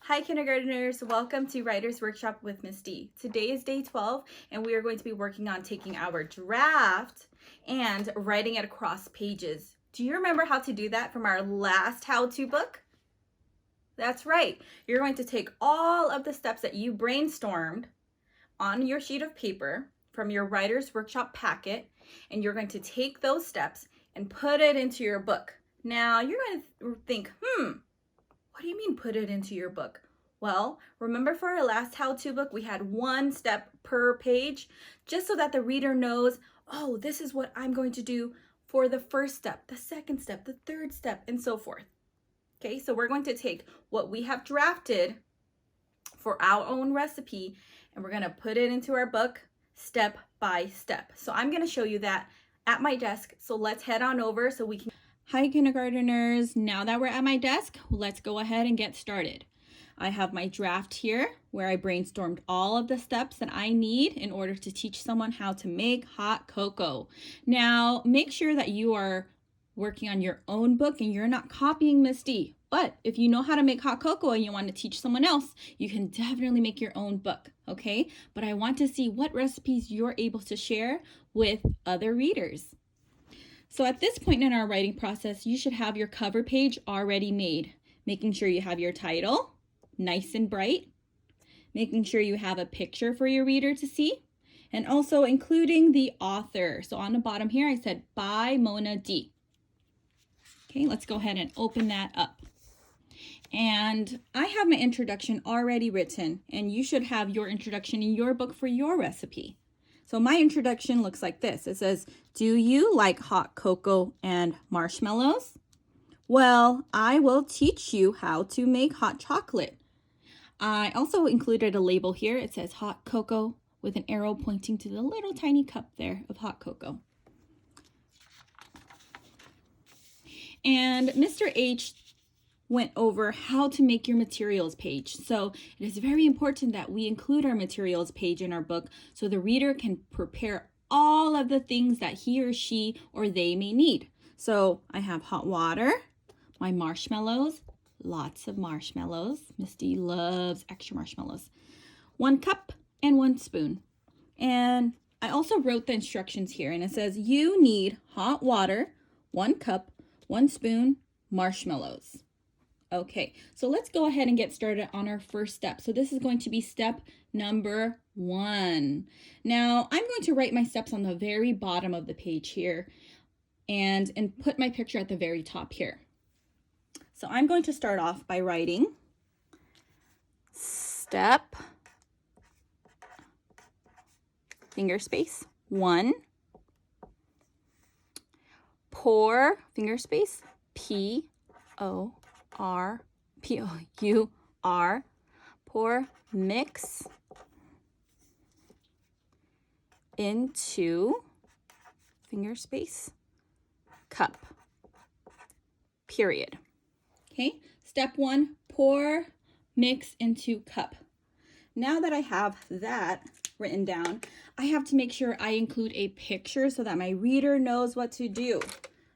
Hi kindergartners, welcome to Writer's Workshop with Miss D. Today is day 12 and we are going to be working on taking our draft and writing it across pages. Do you remember how to do that from our last how-to book? That's right. You're going to take all of the steps that you brainstormed on your sheet of paper from your Writer's Workshop packet, and you're going to take those steps and put it into your book. Now you're going to think, what do you mean put it into your book? Well, remember for our last how-to book, we had one step per page, just so that the reader knows, oh, this is what I'm going to do for the first step, the second step, the third step, and so forth. Okay, so we're going to take what we have drafted for our own recipe, and we're gonna put it into our book step by step. So I'm gonna show you that at my desk. So let's head on over so we can. Hi kindergarteners, now that we're at my desk, let's go ahead and get started. I have my draft here where I brainstormed all of the steps that I need in order to teach someone how to make hot cocoa. Now, make sure that you are working on your own book and you're not copying Miss D. But if you know how to make hot cocoa and you want to teach someone else, you can definitely make your own book, okay? But I want to see what recipes you're able to share with other readers. So at this point in our writing process, you should have your cover page already made, making sure you have your title, nice and bright, making sure you have a picture for your reader to see, and also including the author. So on the bottom here, I said, by Mona D. Okay, let's go ahead and open that up. And I have my introduction already written, and you should have your introduction in your book for your recipe. So my introduction looks like this. It says, do you like hot cocoa and marshmallows? Well, I will teach you how to make hot chocolate. I also included a label here. It says hot cocoa with an arrow pointing to the little tiny cup there of hot cocoa. And Mr. H went over how to make your materials page. So it is very important that we include our materials page in our book so the reader can prepare all of the things that he or she or they may need. So I have hot water, my marshmallows, lots of marshmallows. Misty loves extra marshmallows. 1 cup and 1 spoon. And I also wrote the instructions here, and it says you need hot water, 1 cup, 1 spoon, marshmallows. Okay, so let's go ahead and get started on our first step. So this is going to be step number 1. Now, I'm going to write my steps on the very bottom of the page here and put my picture at the very top here. So I'm going to start off by writing step, finger space, 1, pour, finger space, P-O-U-R, pour mix into, finger space, cup, period. Okay, step 1, pour, mix into cup. Now that I have that written down, I have to make sure I include a picture so that my reader knows what to do.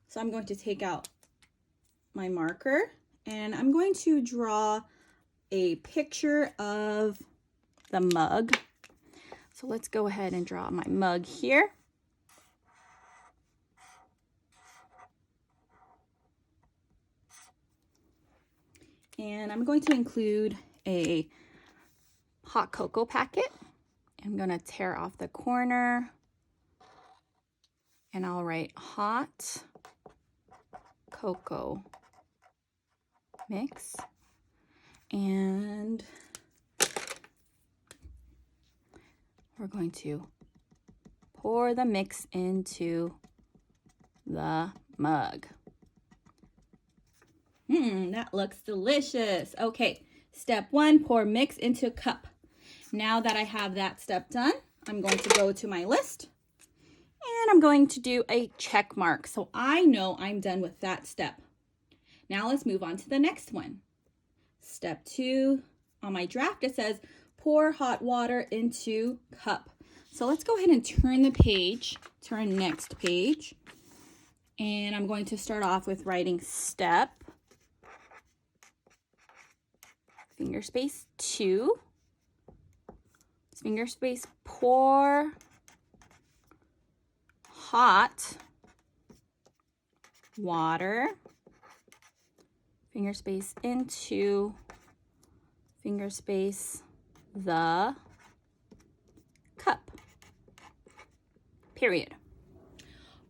So I'm going to take out my marker and I'm going to draw a picture of the mug. So let's go ahead and draw my mug here. And I'm going to include a hot cocoa packet. I'm going to tear off the corner and I'll write hot cocoa mix, and we're going to pour the mix into the mug. That looks delicious. Okay, step 1, pour mix into cup. Now that I have that step done, I'm going to go to my list and I'm going to do a check mark so I know I'm done with that step. Now let's move on to the next one. Step 2, on my draft it says pour hot water into cup. So let's go ahead and turn the page to our next page. And I'm going to start off with writing step finger space 2, finger space pour hot water, finger space into, finger space the cup, period.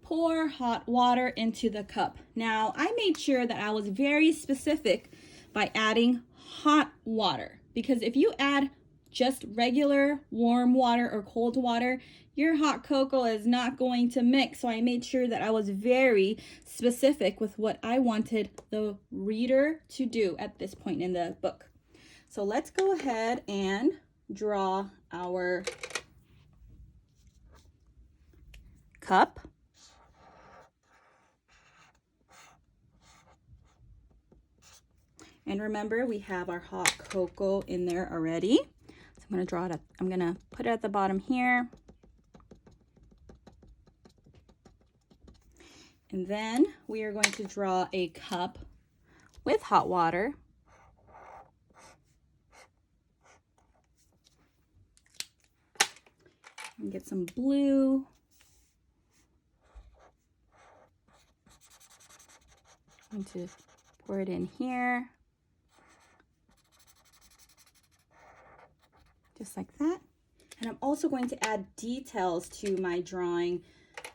Pour hot water into the cup. Now, I made sure that I was very specific by adding hot water, because if you add just regular warm water or cold water, your hot cocoa is not going to mix. So I made sure that I was very specific with what I wanted the reader to do at this point in the book. So let's go ahead and draw our cup. And remember, we have our hot cocoa in there already. So I'm going to draw it up. I'm going to put it at the bottom here. And then we are going to draw a cup with hot water. And get some blue. I'm going to pour it in here. Just like that. And I'm also going to add details to my drawing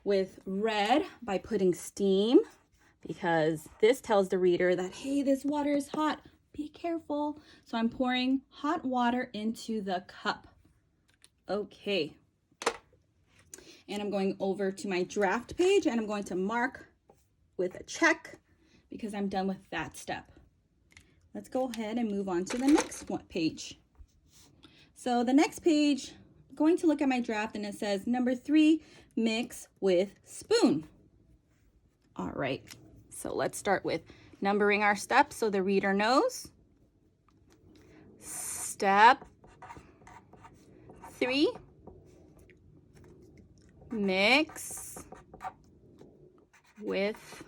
with red by putting steam, because this tells the reader that, hey, this water is hot, be careful. So I'm pouring hot water into the cup. Okay. And I'm going over to my draft page and I'm going to mark with a check because I'm done with that step. Let's go ahead and move on to the next page. So the next page, I'm going to look at my draft and it says number 3, mix with spoon. All right, so let's start with numbering our steps so the reader knows. Step 3, mix with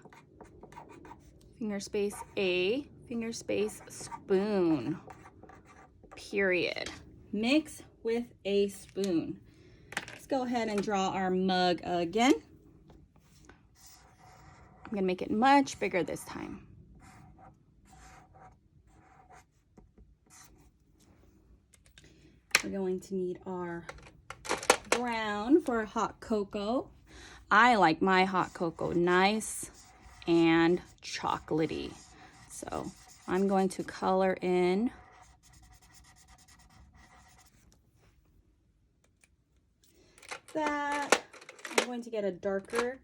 finger space a, finger space spoon, period. Mix with a spoon. Let's go ahead and draw our mug again. I'm gonna make it much bigger this time. We're going to need our brown for hot cocoa. I like my hot cocoa nice and chocolatey. So I'm going to color in that. I'm going to get a darker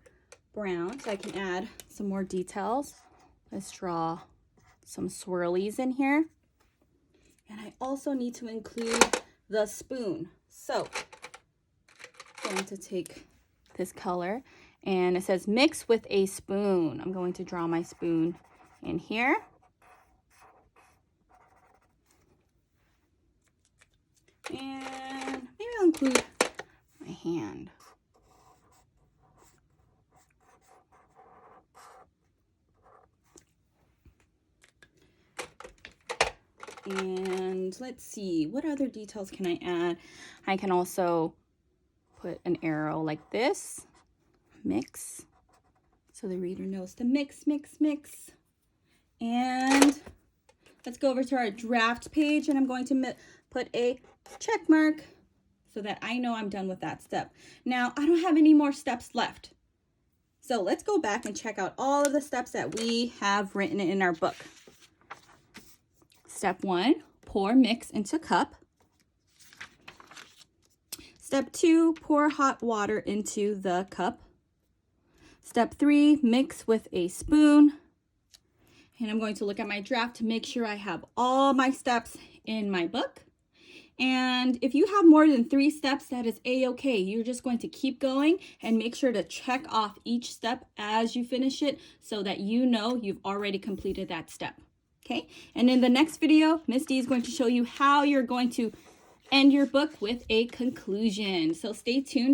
brown so I can add some more details. Let's draw some swirlies in here. And I also need to include the spoon. So I'm going to take this color and it says mix with a spoon. I'm going to draw my spoon in here. And maybe I'll include my hand. And let's see, what other details can I add? I can also put an arrow like this, mix, so the reader knows to mix, mix, mix. And let's go over to our draft page and I'm going to put a check mark so that I know I'm done with that step. Now, I don't have any more steps left. So let's go back and check out all of the steps that we have written in our book. Step 1, pour mix into cup. Step 2, pour hot water into the cup. Step 3, mix with a spoon. And I'm going to look at my draft to make sure I have all my steps in my book. And if you have more than 3 steps, that is a-okay. You're just going to keep going and make sure to check off each step as you finish it so that you know you've already completed that step. Okay, and in the next video, Miss D is going to show you how you're going to end your book with a conclusion. So stay tuned